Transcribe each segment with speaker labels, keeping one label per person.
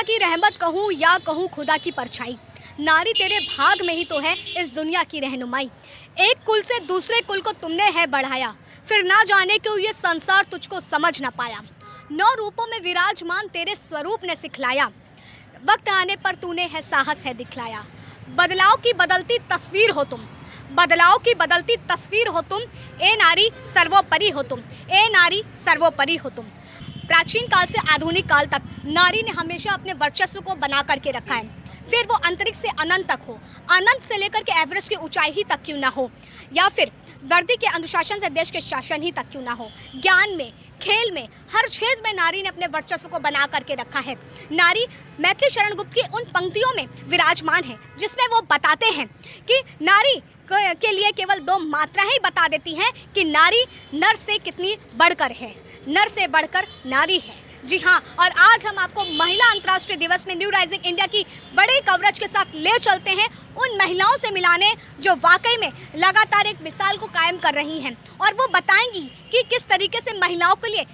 Speaker 1: की रहमत कहूँ या कहूँ खुदा की परछाई, नारी तेरे भाग में ही तो है इस दुनिया की रहनुमाई। एक कुल से दूसरे कुल को तुमने है बढ़ाया, फिर ना जाने क्यों ये संसार तुझको समझ ना पाया। 9 रूपों में विराजमान तेरे स्वरूप ने सिखलाया, वक्त आने पर तूने है साहस है दिखलाया। बदलाव की बदलती तस्वीर हो तुम, बदलाव की बदलती तस्वीर हो तुम, ए नारी सर्वोपरि हो तुम, ए नारी सर्वोपरि हो तुम। प्राचीन काल से आधुनिक काल तक नारी ने हमेशा अपने वर्चस्व को बना करके रखा है, फिर वो अंतरिक्ष से अनंत तक हो, अनंत से लेकर के एवरेस्ट की ऊंचाई ही तक क्यों ना हो, या फिर वर्दी के अनुशासन से देश के शासन ही तक क्यों ना हो। ज्ञान में, खेल में, हर क्षेत्र में नारी ने अपने वर्चस्व को बना करके रखा है। नारी मैथिली शरण गुप्त की उन पंक्तियों में विराजमान है जिसमें वो बताते हैं कि नारी के लिए केवल 2 मात्राएं ही बता देती हैं कि नारी नर से कितनी बढ़कर है, नर से बढ़कर नारी है। जी हाँ, और आज हम आपको महिला अंतर्राष्ट्रीय दिवस में न्यू राइजिंग इंडिया की बड़े कवरेज के साथ ले चलते हैं उन महिलाओं से मिलाने जो वाकई में लगातार एक मिसाल को कायम कर रही हैं, और वो बताएंगी कि किस तरीके से महिलाओं के लिए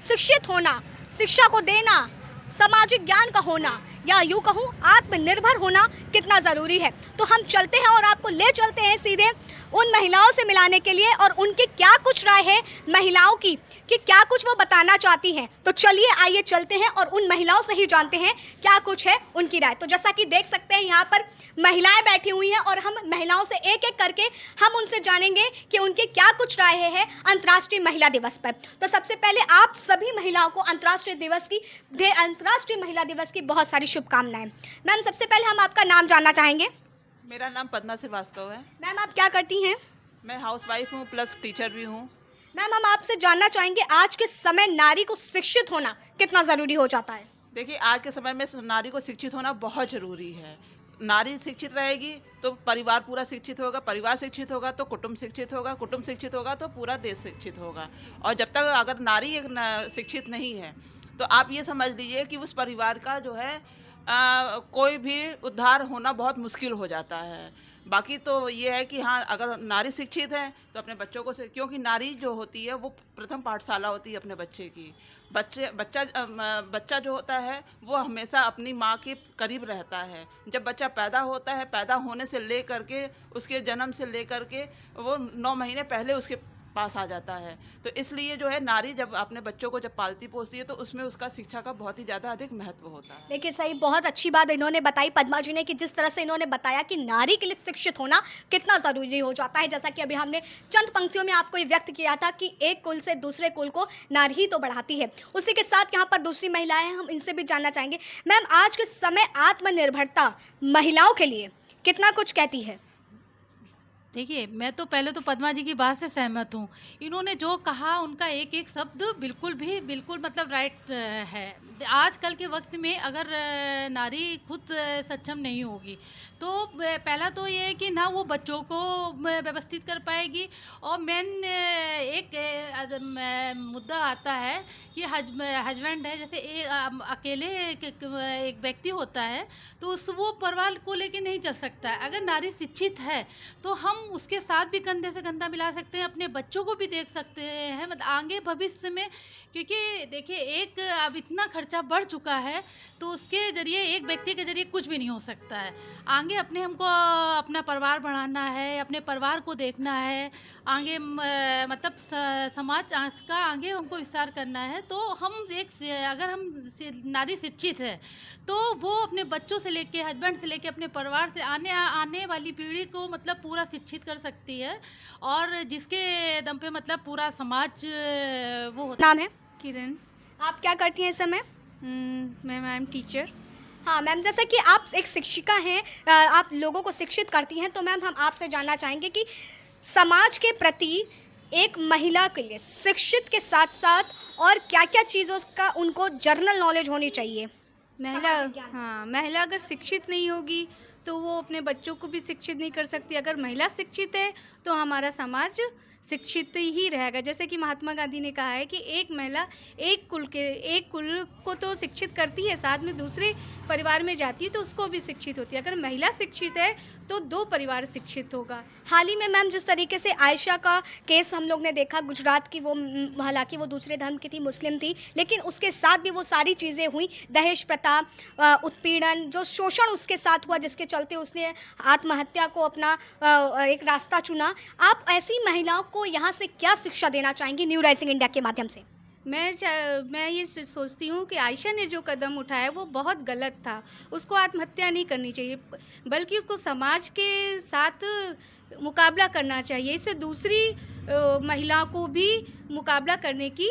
Speaker 1: शिक्षित होना, शिक्षा को देना, सामाजिक ज्ञान का होना, या यूँ कहूँ आत्मनिर्भर होना कितना ज़रूरी है। तो हम चलते हैं और आपको ले चलते हैं सीधे उन महिलाओं से मिलाने के लिए, और उनकी क्या कुछ राय है महिलाओं की, कि क्या कुछ वो बताना चाहती हैं। तो चलिए आइए चलते हैं और उन महिलाओं से ही जानते हैं क्या कुछ है उनकी राय। तो जैसा कि देख सकते हैं यहाँ पर महिलाएं बैठी हुई हैं, और हम महिलाओं से एक एक करके हम उनसे जानेंगे कि उनकी क्या कुछ राय है अंतर्राष्ट्रीय महिला दिवस पर। तो सबसे पहले आप सभी महिलाओं को अंतर्राष्ट्रीय महिला दिवस की बहुत सारी शुभकामनाएं। मैम, सबसे पहले हम आपका नाम जानना चाहेंगे।
Speaker 2: मेरा नाम पद्मा श्रीवास्तव है।
Speaker 1: मैम, आप क्या करती हैं?
Speaker 2: मैं हाउसवाइफ हूँ प्लस टीचर भी हूँ।
Speaker 1: मैम, हम आपसे जानना चाहेंगे आज के समय नारी को शिक्षित होना कितना ज़रूरी हो जाता है?
Speaker 2: देखिए, आज के समय में नारी को शिक्षित होना बहुत ज़रूरी है। नारी शिक्षित रहेगी तो परिवार पूरा शिक्षित होगा, परिवार शिक्षित होगा तो कुटुंब शिक्षित होगा, कुटुंब शिक्षित होगा तो पूरा देश शिक्षित होगा। और जब तक अगर नारी एक शिक्षित नहीं है तो आप ये समझ लीजिए कि उस परिवार का जो है कोई भी उद्धार होना बहुत मुश्किल हो जाता है। बाकी तो ये है कि हाँ, अगर नारी शिक्षित है तो अपने बच्चों को क्योंकि नारी जो होती है वो प्रथम पाठशाला होती है अपने बच्चे की। बच्चा जो होता है वो हमेशा अपनी माँ के करीब रहता है। जब बच्चा पैदा होता है, पैदा होने से ले करके उसके जन्म से ले करके वो 9 महीने पहले उसके पास आ जाता है। तो इसलिए जो है नारी जब अपने बच्चों को जब पालती पोसती है तो उसमें उसका शिक्षा का बहुत ही ज़्यादा अधिक महत्व होता है।
Speaker 1: देखिए, सही, बहुत अच्छी बात इन्होंने बताई पद्मा जी ने कि जिस तरह से इन्होंने बताया कि नारी के लिए शिक्षित होना कितना ज़रूरी हो जाता है। जैसा कि अभी हमने चंद पंक्तियों में आपको ये व्यक्त किया था कि एक कुल से दूसरे कुल को नारी ही तो बढ़ाती है। उसी के साथ यहाँ पर दूसरी महिलाएं हैं, हम इनसे भी जानना चाहेंगे। मैम, आज के समय आत्मनिर्भरता महिलाओं के लिए कितना कुछ कहती है?
Speaker 3: देखिए, मैं तो पहले तो पद्मा जी की बात से सहमत हूँ। इन्होंने जो कहा उनका एक एक शब्द बिल्कुल मतलब राइट है। आजकल के वक्त में अगर नारी खुद सक्षम नहीं होगी तो पहला तो ये है कि ना वो बच्चों को व्यवस्थित कर पाएगी, और मेन एक मुद्दा आता है कि हस्बैंड है, जैसे अकेले एक व्यक्ति होता है तो वो परिवार को लेके नहीं चल सकता है। अगर नारी शिक्षित है तो हम उसके साथ भी कंधे से कंधा मिला सकते हैं, अपने बच्चों को भी देख सकते हैं, मतलब आगे भविष्य में। क्योंकि देखिए, एक अब इतना खर्चा बढ़ चुका है तो उसके ज़रिए एक व्यक्ति के ज़रिए कुछ भी नहीं हो सकता है। आगे हमको अपना परिवार बढ़ाना है, अपने परिवार को देखना है, आगे मतलब समाज का आगे हमको विस्तार करना है। तो हम अगर हम नारी शिक्षित है तो वो अपने बच्चों से लेके, हस्बैंड से लेके, अपने परिवार से आने वाली पीढ़ी को मतलब पूरा शिक्षित कर सकती है, और जिसके दम पे मतलब पूरा समाज वो।
Speaker 1: नाम है?
Speaker 4: किरण।
Speaker 1: आप क्या करती हैं इस समय?
Speaker 4: Ma'am teacher.
Speaker 1: हाँ मैम, जैसे कि आप एक शिक्षिका हैं, आप लोगों को शिक्षित करती हैं, तो मैम हम आपसे जानना चाहेंगे कि समाज के प्रति एक महिला के लिए शिक्षित के साथ साथ और क्या क्या चीज़ों का उनको जर्नल नॉलेज होनी चाहिए?
Speaker 4: महिला अगर शिक्षित नहीं होगी तो वो अपने बच्चों को भी शिक्षित नहीं कर सकती। अगर महिला शिक्षित है तो हमारा समाज शिक्षित ही रहेगा। जैसे कि महात्मा गांधी ने कहा है कि एक महिला एक कुल को तो शिक्षित करती है, साथ में दूसरे परिवार में जाती है तो उसको भी शिक्षित होती है। अगर महिला शिक्षित है तो 2 परिवार शिक्षित होगा।
Speaker 1: हाल ही में मैम जिस तरीके से आयशा का केस हम लोग ने देखा, गुजरात की वो हालांकि वो दूसरे धर्म की थी, मुस्लिम थी, लेकिन उसके साथ भी वो सारी चीज़ें हुई, दहेज प्रथा, उत्पीड़न, जो शोषण उसके साथ हुआ, जिसके चलते उसने आत्महत्या को अपना एक रास्ता चुना। आप ऐसी महिलाओं को यहाँ से क्या शिक्षा देना चाहेंगी न्यू राइजिंग इंडिया के माध्यम से?
Speaker 4: मैं ये सोचती हूँ कि आयशा ने जो कदम उठाया वो बहुत गलत था। उसको आत्महत्या नहीं करनी चाहिए, बल्कि उसको समाज के साथ मुकाबला करना चाहिए। इससे दूसरी महिलाओं को भी मुकाबला करने की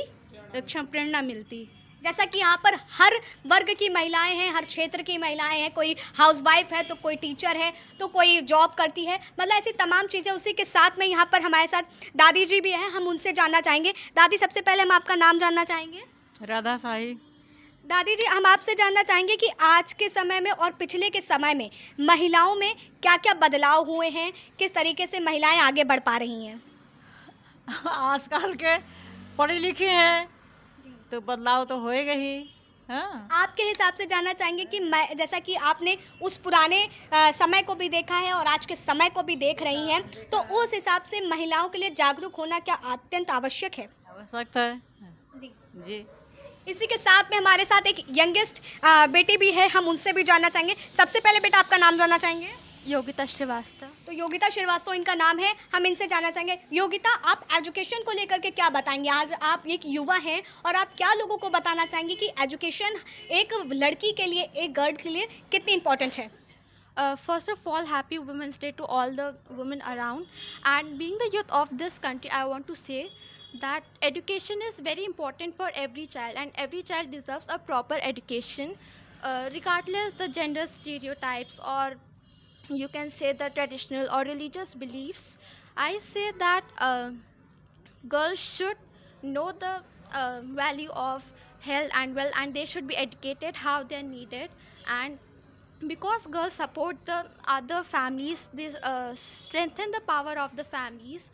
Speaker 4: प्रेरणा मिलती।
Speaker 1: जैसा कि यहाँ पर हर वर्ग की महिलाएं हैं, हर क्षेत्र की महिलाएं हैं, कोई हाउसवाइफ है तो कोई टीचर है तो कोई जॉब करती है, मतलब ऐसी तमाम चीज़ें। उसी के साथ में यहाँ पर हमारे साथ दादी जी भी हैं, हम उनसे जानना चाहेंगे। दादी, सबसे पहले हम आपका नाम जानना चाहेंगे।
Speaker 5: राधा साही।
Speaker 1: दादी जी, हम आपसे जानना चाहेंगे कि आज के समय में और पिछले के समय में महिलाओं में क्या क्या बदलाव हुए हैं, किस तरीके से महिलाएं आगे बढ़ पा रही हैं?
Speaker 5: आजकल के पढ़ी लिखी हैं तो बदलाव तो होएगा ही। हाँ,
Speaker 1: आपके हिसाब से जानना चाहेंगे कि जैसा कि आपने उस पुराने समय को भी देखा है और आज के समय को भी देख रही हैं, तो उस हिसाब से महिलाओं के लिए जागरूक होना क्या अत्यंत आवश्यक है?
Speaker 5: आवश्यक है
Speaker 1: जी
Speaker 5: जी।
Speaker 1: इसी के साथ में हमारे साथ एक यंगेस्ट बेटी भी है, हम उनसे भी जानना चाहेंगे। सबसे पहले बेटा आपका नाम जानना चाहेंगे।
Speaker 6: योगिता श्रीवास्तव।
Speaker 1: तो योगिता श्रीवास्तव इनका नाम है, हम इनसे जानना चाहेंगे। योगिता, आप एजुकेशन को लेकर के क्या बताएंगे? आज आप एक युवा हैं और आप क्या लोगों को बताना चाहेंगे कि एजुकेशन एक लड़की के लिए, एक गर्ल के लिए कितनी इंपॉर्टेंट है?
Speaker 6: First of all, happy Women's Day to all the women around. And being the youth of this country, I want to say that education is very important for every child, and every child deserves a proper education, regardless the gender stereotypes, or you can say the traditional or religious beliefs. I say that girls should know the value of health and well, and they should be educated how they are needed. And because girls support the other families, they strengthen the power of the families,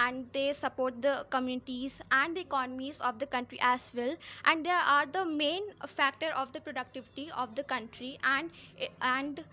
Speaker 6: and they support the communities and the economies of the country as well, and they are the main factor of the productivity of the country. And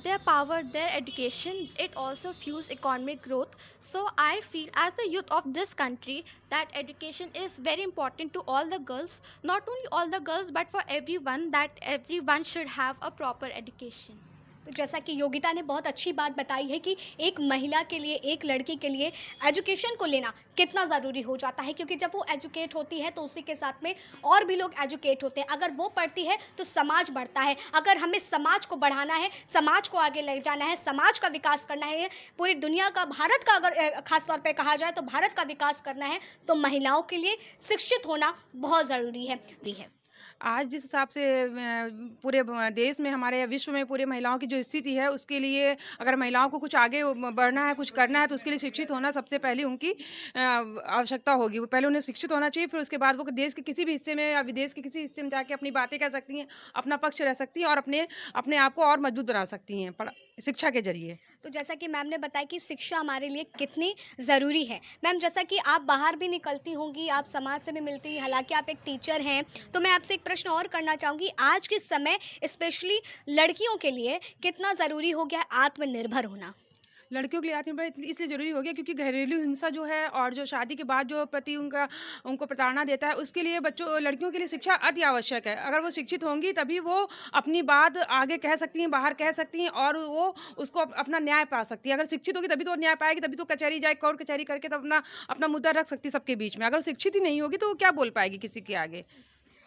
Speaker 6: their power, their education, it also fuels economic growth. So I feel as the youth of this country that education is very important to all the girls, not only all the girls but for everyone, that everyone should have a proper education.
Speaker 1: तो जैसा कि योगिता ने बहुत अच्छी बात बताई है कि एक महिला के लिए, एक लड़की के लिए एजुकेशन को लेना कितना ज़रूरी हो जाता है, क्योंकि जब वो एजुकेट होती है तो उसी के साथ में और भी लोग एजुकेट होते हैं। अगर वो पढ़ती है तो समाज बढ़ता है। अगर हमें समाज को बढ़ाना है, समाज को आगे ले जाना है, समाज का विकास करना है, पूरी दुनिया का, भारत का अगर ख़ास तौर पे कहा जाए तो भारत का विकास करना है, तो महिलाओं के लिए शिक्षित होना बहुत ज़रूरी है।
Speaker 7: आज जिस हिसाब से पूरे देश में, हमारे विश्व में पूरे महिलाओं की जो स्थिति है, उसके लिए अगर महिलाओं को कुछ आगे बढ़ना है, कुछ करना है, तो उसके लिए शिक्षित होना सबसे पहले उनकी आवश्यकता होगी। वो पहले उन्हें शिक्षित होना चाहिए, फिर उसके बाद वो देश के किसी भी हिस्से में या विदेश के किसी हिस्से में जाके अपनी बातें कह सकती हैं, अपना पक्ष रह सकती हैं और अपने आप को और मजबूत बना सकती हैं शिक्षा के जरिए।
Speaker 1: तो जैसा कि मैम ने बताया कि शिक्षा हमारे लिए कितनी ज़रूरी है। मैम, जैसा कि आप बाहर भी निकलती होंगी, आप समाज से भी मिलती हैं, हालांकि आप एक टीचर हैं, तो मैं आपसे एक प्रश्न और करना चाहूँगी। आज के समय स्पेशली लड़कियों के लिए कितना ज़रूरी हो गया है आत्मनिर्भर होना?
Speaker 7: लड़कियों के लिए आत्मनिर्भर इसलिए ज़रूरी हो गया क्योंकि घरेलू हिंसा जो है और जो शादी के बाद जो पति उनको प्रताड़ना देता है, उसके लिए लड़कियों के लिए शिक्षा अति आवश्यक है। अगर वो शिक्षित होंगी तभी वो अपनी बात आगे कह सकती हैं, बाहर कह सकती हैं और वो उसको अपना न्याय पा सकती है। अगर शिक्षित होगी तभी तो न्याय पाएगी, तभी तो कचहरी जाए, कोर्ट कचहरी करके तब अपना मुद्दा रख सकती है सबके बीच में। अगर शिक्षित ही नहीं होगी तो वो क्या बोल पाएगी किसी के आगे।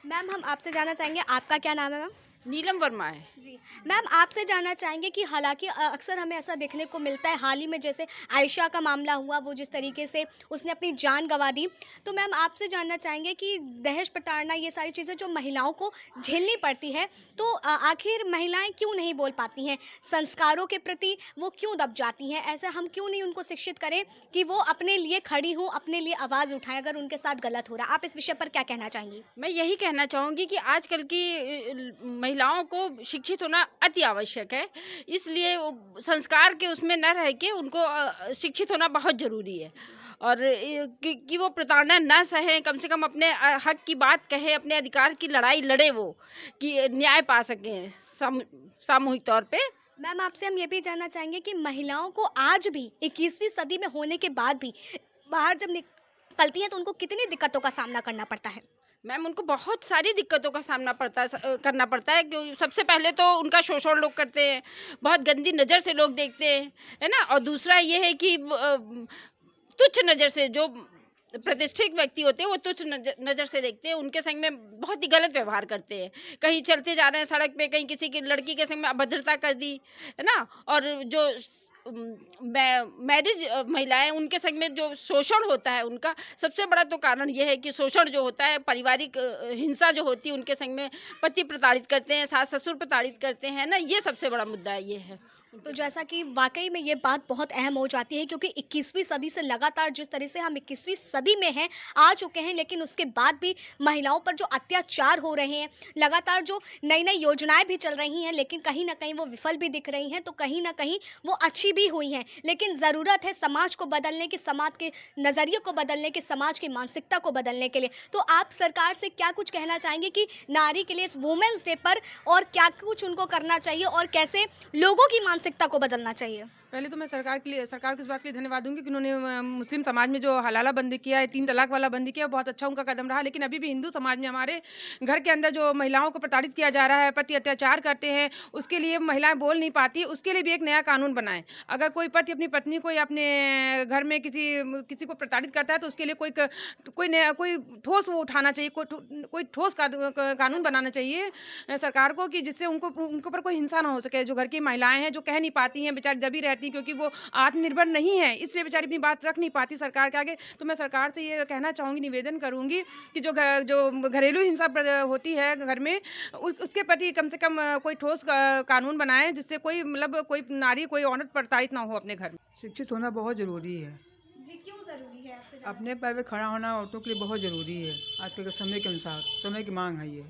Speaker 1: मैम, हम आपसे जानना चाहेंगे, आपका क्या नाम है मैम?
Speaker 8: नीलम वर्मा है
Speaker 1: जी मैम, आपसे जानना चाहेंगे कि हालांकि अक्सर हमें ऐसा देखने को मिलता है, हाल ही में जैसे आयशा का मामला हुआ, वो जिस तरीके से उसने अपनी जान गंवा दी, तो मैम आपसे जानना चाहेंगे कि दहेज प्रताड़ना, ये सारी चीज़ें जो महिलाओं को झेलनी पड़ती है, तो आखिर महिलाएं क्यों नहीं बोल पाती हैं? संस्कारों के प्रति वो क्यों दब जाती हैं? ऐसा हम क्यों नहीं उनको शिक्षित करें कि वो अपने लिए खड़ी हों, अपने लिए आवाज़ उठाएं अगर उनके साथ गलत हो रहा? आप इस विषय पर क्या कहना चाहेंगी?
Speaker 8: मैं यही कहना चाहूँगी कि आजकल की महिलाओं को शिक्षित होना अति आवश्यक है। इसलिए वो संस्कार के उसमें न रह के उनको शिक्षित होना बहुत ज़रूरी है। और कि वो प्रताड़ना ना सहें, कम से कम अपने हक की बात कहें, अपने अधिकार की लड़ाई लड़े, वो कि न्याय पा सकें सामूहिक तौर पे।
Speaker 1: मैम, आपसे हम ये भी जानना चाहेंगे कि महिलाओं को आज भी 21वीं सदी में होने के बाद भी बाहर जब निकलती हैं तो उनको कितनी दिक्कतों का सामना करना पड़ता है?
Speaker 8: मैम, उनको बहुत सारी दिक्कतों का सामना करना पड़ता है। क्योंकि सबसे पहले तो उनका शोषण लोग करते हैं, बहुत गंदी नज़र से लोग देखते हैं, है ना। और दूसरा ये है कि तुच्छ नज़र से जो प्रतिष्ठित व्यक्ति होते हैं वो तुच्छ नज़र से देखते हैं, उनके संग में बहुत ही गलत व्यवहार करते हैं। कहीं चलते जा रहे हैं सड़क पे, कहीं किसी की लड़की के संग में अभद्रता कर दी, है ना। और जो मैरिज महिलाएं, उनके संग में जो शोषण होता है, उनका सबसे बड़ा तो कारण यह है कि शोषण जो होता है, पारिवारिक हिंसा जो होती है, उनके संग में पति प्रताड़ित करते हैं, सास ससुर प्रताड़ित करते हैं ना, ये सबसे बड़ा मुद्दा ये है।
Speaker 1: तो जैसा कि वाकई में ये बात बहुत अहम हो जाती है, क्योंकि 21वीं सदी से लगातार जिस तरह से हम 21वीं सदी में हैं, आ चुके हैं, लेकिन उसके बाद भी महिलाओं पर जो अत्याचार हो रहे हैं, लगातार जो नई नई योजनाएं भी चल रही हैं, लेकिन कहीं ना कहीं वो विफल भी दिख रही हैं, तो कहीं ना कहीं वो अच्छी भी हुई हैं। लेकिन ज़रूरत है समाज को बदलने की, समाज के नज़रिए को बदलने की, समाज की मानसिकता को बदलने के लिए। तो आप सरकार से क्या कुछ कहना चाहेंगे कि नारी के लिए इस वुमेंस डे पर और क्या कुछ उनको करना चाहिए और कैसे लोगों की मानसिकता को बदलना चाहिए?
Speaker 7: पहले तो मैं सरकार को इस बात के लिए धन्यवाद दूंगी कि उन्होंने मुस्लिम समाज में जो हलाला बंदी किया है, 3 तलाक वाला बंदी किया, बहुत अच्छा उनका कदम रहा। लेकिन अभी भी हिंदू समाज में हमारे घर के अंदर जो महिलाओं को प्रताड़ित किया जा रहा है, पति अत्याचार करते हैं, उसके लिए महिलाएं बोल नहीं पाती, उसके लिए भी एक नया कानून बनाएं। अगर कोई पति अपनी पत्नी को या अपने घर में किसी को प्रताड़ित करता है तो उसके लिए कोई ठोस वो उठाना चाहिए, कोई ठोस कानून बनाना चाहिए सरकार को, कि जिससे उनके ऊपर कोई हिंसा ना हो सके। जो घर की महिलाएं हैं, जो कह नहीं पाती हैं, बेचारी दबी रहती, क्योंकि वो आत्मनिर्भर नहीं है, इसलिए बेचारी अपनी बात रख नहीं पाती सरकार के आगे। तो मैं सरकार से ये कहना चाहूँगी, निवेदन करूँगी कि जो घरेलू हिंसा होती है घर में, उसके प्रति कम से कम कोई ठोस कानून बनाए, जिससे कोई नारी, कोई औरत प्रताड़ित ना हो अपने घर में।
Speaker 9: शिक्षित होना बहुत ज़रूरी है
Speaker 1: जी, क्यों ज़रूरी है आपसे?
Speaker 9: अपने पैर पे खड़ा होना औरतों के लिए बहुत ज़रूरी है। आजकल के समय के अनुसार समय की मांग है ये।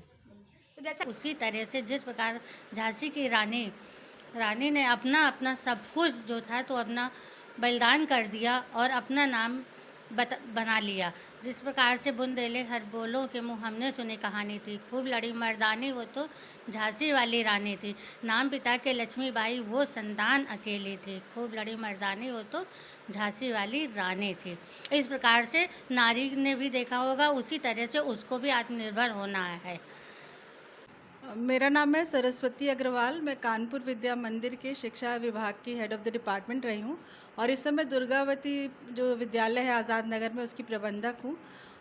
Speaker 1: तो जैसा
Speaker 3: उसी तरह से जिस प्रकार झांसी की रानी ने अपना सब कुछ जो था तो अपना बलिदान कर दिया और अपना नाम बना लिया। जिस प्रकार से बुंदेले हर बोलो के मुँह हमने सुनी कहानी थी, खूब लड़ी मर्दानी वो तो झांसी वाली रानी थी, नाम पिता के लक्ष्मीबाई वो संतान अकेली थी, खूब लड़ी मर्दानी वो तो झांसी वाली रानी थी। इस प्रकार से नारी ने भी देखा होगा, उसी तरह से उसको भी आत्मनिर्भर होना है।
Speaker 10: मेरा नाम है सरस्वती अग्रवाल। मैं कानपुर विद्या मंदिर के शिक्षा विभाग की हेड ऑफ़ द डिपार्टमेंट रही हूँ और इस समय दुर्गावती जो विद्यालय है आज़ाद नगर में, उसकी प्रबंधक हूँ।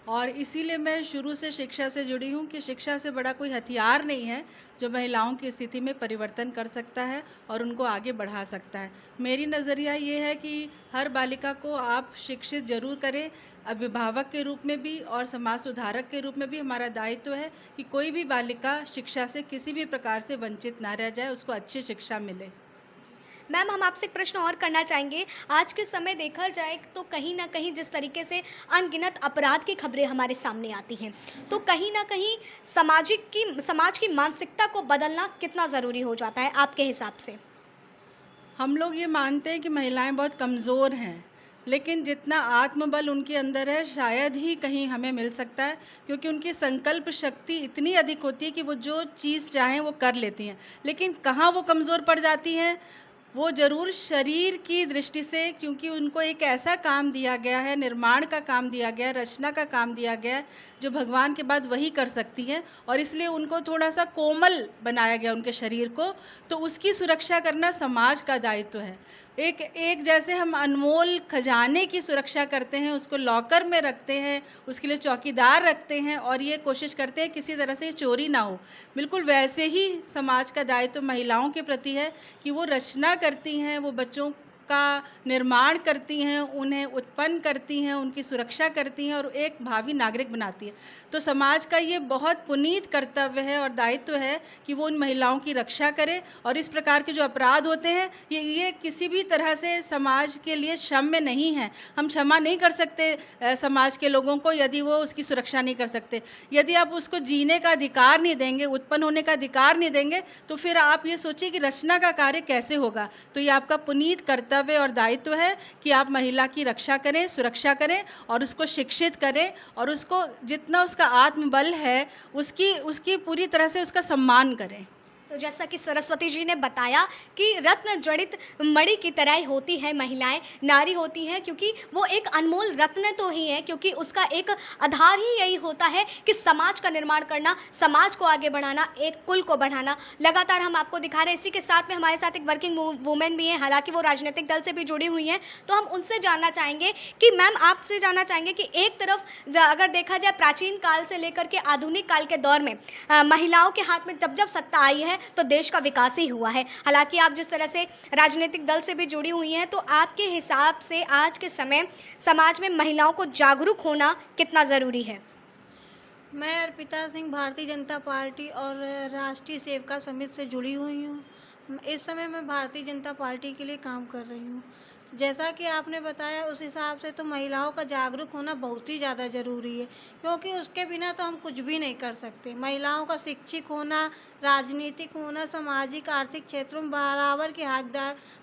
Speaker 10: और इसीलिए मैं शुरू से शिक्षा से जुड़ी हूँ कि शिक्षा से बड़ा कोई हथियार नहीं है जो महिलाओं की स्थिति में परिवर्तन कर सकता है और उनको आगे बढ़ा सकता है। मेरी नज़रिया ये है कि हर बालिका को आप शिक्षित जरूर करें। अभिभावक के रूप में भी और समाज सुधारक के रूप में भी हमारा दायित्व है कि कोई भी बालिका शिक्षा से किसी भी प्रकार से वंचित ना रह जाए, उसको अच्छी शिक्षा मिले।
Speaker 1: मैम, हम आपसे एक प्रश्न और करना चाहेंगे। आज के समय देखा जाए तो कहीं ना कहीं जिस तरीके से अनगिनत अपराध की खबरें हमारे सामने आती हैं, तो कहीं ना कहीं समाज की मानसिकता को बदलना कितना ज़रूरी हो जाता है आपके हिसाब से?
Speaker 10: हम लोग ये मानते हैं कि महिलाएं बहुत कमज़ोर हैं, लेकिन जितना आत्मबल उनके अंदर है शायद ही कहीं हमें मिल सकता है, क्योंकि उनकी संकल्प शक्ति इतनी अधिक होती है कि वो जो चीज़ चाहें वो कर लेती हैं। लेकिन कहाँ वो कमज़ोर पड़ जाती हैं? वो ज़रूर शरीर की दृष्टि से, क्योंकि उनको एक ऐसा काम दिया गया है, निर्माण का काम दिया गया है, रचना का काम दिया गया है, जो भगवान के बाद वही कर सकती हैं, और इसलिए उनको थोड़ा सा कोमल बनाया गया उनके शरीर को। तो उसकी सुरक्षा करना समाज का दायित्व है। एक जैसे हम अनमोल खजाने की सुरक्षा करते हैं, उसको लॉकर में रखते हैं, उसके लिए चौकीदार रखते हैं और ये कोशिश करते हैं किसी तरह से चोरी ना हो, बिल्कुल वैसे ही समाज का दायित्व महिलाओं के प्रति है कि वो रचना करती हैं, वो बच्चों का निर्माण करती हैं, उन्हें उत्पन्न करती हैं, उनकी सुरक्षा करती हैं और एक भावी नागरिक बनाती है। तो समाज का ये बहुत पुनीत कर्तव्य है और दायित्व है कि वो उन महिलाओं की रक्षा करे और इस प्रकार के जो अपराध होते हैं ये किसी भी तरह से समाज के लिए क्षम्य नहीं है। हम क्षमा नहीं कर सकते समाज के लोगों को यदि वो उसकी सुरक्षा नहीं कर सकते। यदि आप उसको जीने का अधिकार नहीं देंगे, उत्पन्न होने का अधिकार नहीं देंगे, तो फिर आप ये सोचिए कि रचना का कार्य कैसे होगा। तो ये आपका पुनीत कर्तव्य और दायित्व है कि आप महिला की रक्षा करें, सुरक्षा करें और उसको शिक्षित करें और उसको जितना उसका आत्मबल है उसकी पूरी तरह से उसका सम्मान करें।
Speaker 1: तो जैसा कि सरस्वती जी ने बताया कि रत्न जड़ित मणि की तरह ही होती है महिलाएं, नारी होती हैं, क्योंकि वो एक अनमोल रत्न तो ही है, क्योंकि उसका एक आधार ही यही होता है कि समाज का निर्माण करना, समाज को आगे बढ़ाना, एक कुल को बढ़ाना। लगातार हम आपको दिखा रहे हैं। इसी के साथ में हमारे साथ एक वर्किंग वुमेन भी हैं, हालांकि वो राजनीतिक दल से भी जुड़ी हुई हैं। तो हम उनसे जानना चाहेंगे कि मैम, आपसे जानना चाहेंगे कि एक तरफ अगर देखा जाए प्राचीन काल से लेकर के आधुनिक काल के दौर में महिलाओं के हाथ में जब जब सत्ता आई है तो देश का विकास ही हुआ है। हालांकि आप जिस तरह से राजनीतिक दल से भी जुड़ी हुई हैं, तो आपके हिसाब से आज के समय समाज में महिलाओं को जागरूक होना कितना ज़रूरी है?
Speaker 11: मैं अर्पिता सिंह भारतीय जनता पार्टी और राष्ट्रीय सेविका समिति से जुड़ी हुई हूँ। इस समय मैं भारतीय जनता पार्टी के लिए काम कर रही हूँ। जैसा कि आपने बताया उस हिसाब से तो महिलाओं का जागरूक होना बहुत ही ज़्यादा ज़रूरी है, क्योंकि उसके बिना तो हम कुछ भी नहीं कर सकते। महिलाओं का शिक्षित होना, राजनीतिक होना, सामाजिक आर्थिक क्षेत्रों में बराबर की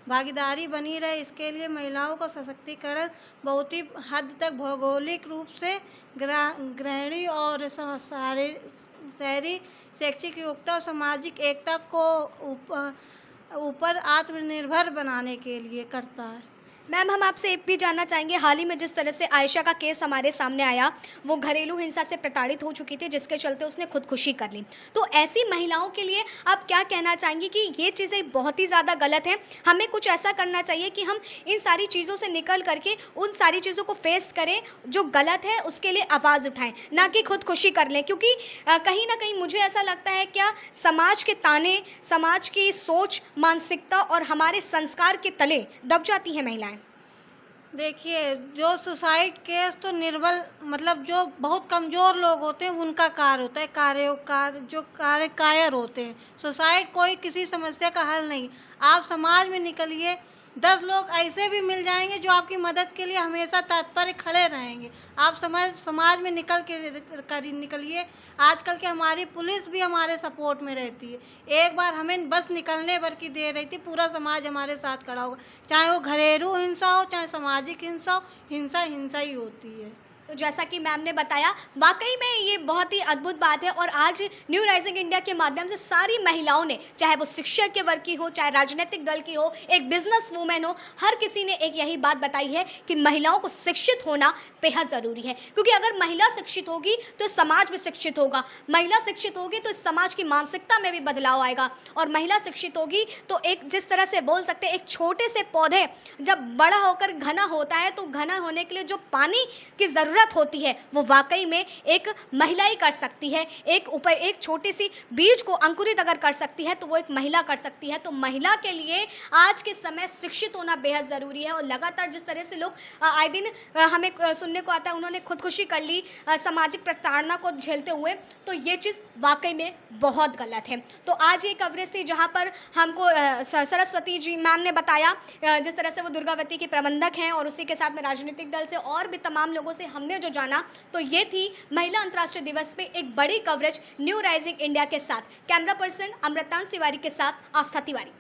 Speaker 11: भागीदारी बनी रहे, इसके लिए महिलाओं का सशक्तिकरण बहुत ही हद तक भौगोलिक रूप से गृहिणी और शहरी शैक्षिक योग्यता और सामाजिक एकता को ऊपर आत्मनिर्भर बनाने के लिए करता है।
Speaker 1: मैम, हम आपसे ये भी जानना चाहेंगे, हाल ही में जिस तरह से आयशा का केस हमारे सामने आया, वो घरेलू हिंसा से प्रताड़ित हो चुकी थी, जिसके चलते उसने खुदकुशी कर ली। तो ऐसी महिलाओं के लिए आप क्या कहना चाहेंगी कि ये चीज़ें बहुत ही ज़्यादा गलत हैं, हमें कुछ ऐसा करना चाहिए कि हम इन सारी चीज़ों से निकल करके उन सारी चीज़ों को फेस करें, जो गलत है उसके लिए आवाज़ उठाएं, ना कि खुदकुशी कर लें? क्योंकि कहीं ना कहीं मुझे ऐसा लगता है, क्या समाज के ताने, समाज की सोच, मानसिकता और हमारे संस्कार के तले दब जाती हैं महिलाएं?
Speaker 11: देखिए, जो सुसाइड केस तो निर्बल मतलब जो बहुत कमज़ोर लोग होते हैं उनका कार्य होता है, जो कार्य कायर होते हैं। सुसाइड कोई किसी समस्या का हल नहीं। आप समाज में निकलिए, 10 लोग ऐसे भी मिल जाएंगे जो आपकी मदद के लिए हमेशा तत्पर खड़े रहेंगे। आप समाज में निकलिए। आजकल के हमारी पुलिस भी हमारे सपोर्ट में रहती है। एक बार हमें बस निकलने भर की देर रही थी, पूरा समाज हमारे साथ खड़ा होगा। चाहे वो घरेलू हिंसा हो, चाहे सामाजिक हिंसा हो, हिंसा ही होती है।
Speaker 1: तो जैसा कि मैम ने बताया, वाकई में ये बहुत ही अद्भुत बात है और आज न्यू राइजिंग इंडिया के माध्यम से सारी महिलाओं ने, चाहे वो शिक्षक के वर्ग की हो, चाहे राजनीतिक दल की हो, एक बिजनेस वूमेन हो, हर किसी ने एक यही बात बताई है कि महिलाओं को शिक्षित होना बेहद ज़रूरी है। क्योंकि अगर महिला शिक्षित होगी तो समाज भी शिक्षित होगा, महिला शिक्षित होगी तो इस समाज की मानसिकता में भी बदलाव आएगा, और महिला शिक्षित होगी तो एक जिस तरह से बोल सकते हैं, एक छोटे से पौधे जब बड़ा होकर घना होता है तो घना होने के लिए जो पानी की ज़रूरत होती है वो वाकई में एक महिला ही कर सकती है। एक छोटी सी बीज को अंकुरित अगर कर सकती है तो वो एक महिला कर सकती है। तो महिला के लिए आज के समय शिक्षित होना बेहद ज़रूरी है। और लगातार जिस तरह से लोग आए दिन हमें सुनने को आता है, उन्होंने खुदकुशी कर ली सामाजिक प्रताड़ना को झेलते हुए, तो ये चीज़ वाकई में बहुत गलत है। तो आज ये कवरेज थी जहाँ पर हमको सरस्वती जी मैम ने बताया जिस तरह से वो दुर्गावती की प्रबंधक हैं, और उसी के साथ में राजनीतिक दल से और भी तमाम लोगों से हमने जो जाना, तो ये थी महिला अंतर्राष्ट्रीय दिवस पे एक बड़ी कवरेज न्यू राइजिंग इंडिया के साथ। कैमरा पर्सन अमृतांश तिवारी के साथ आस्था तिवारी।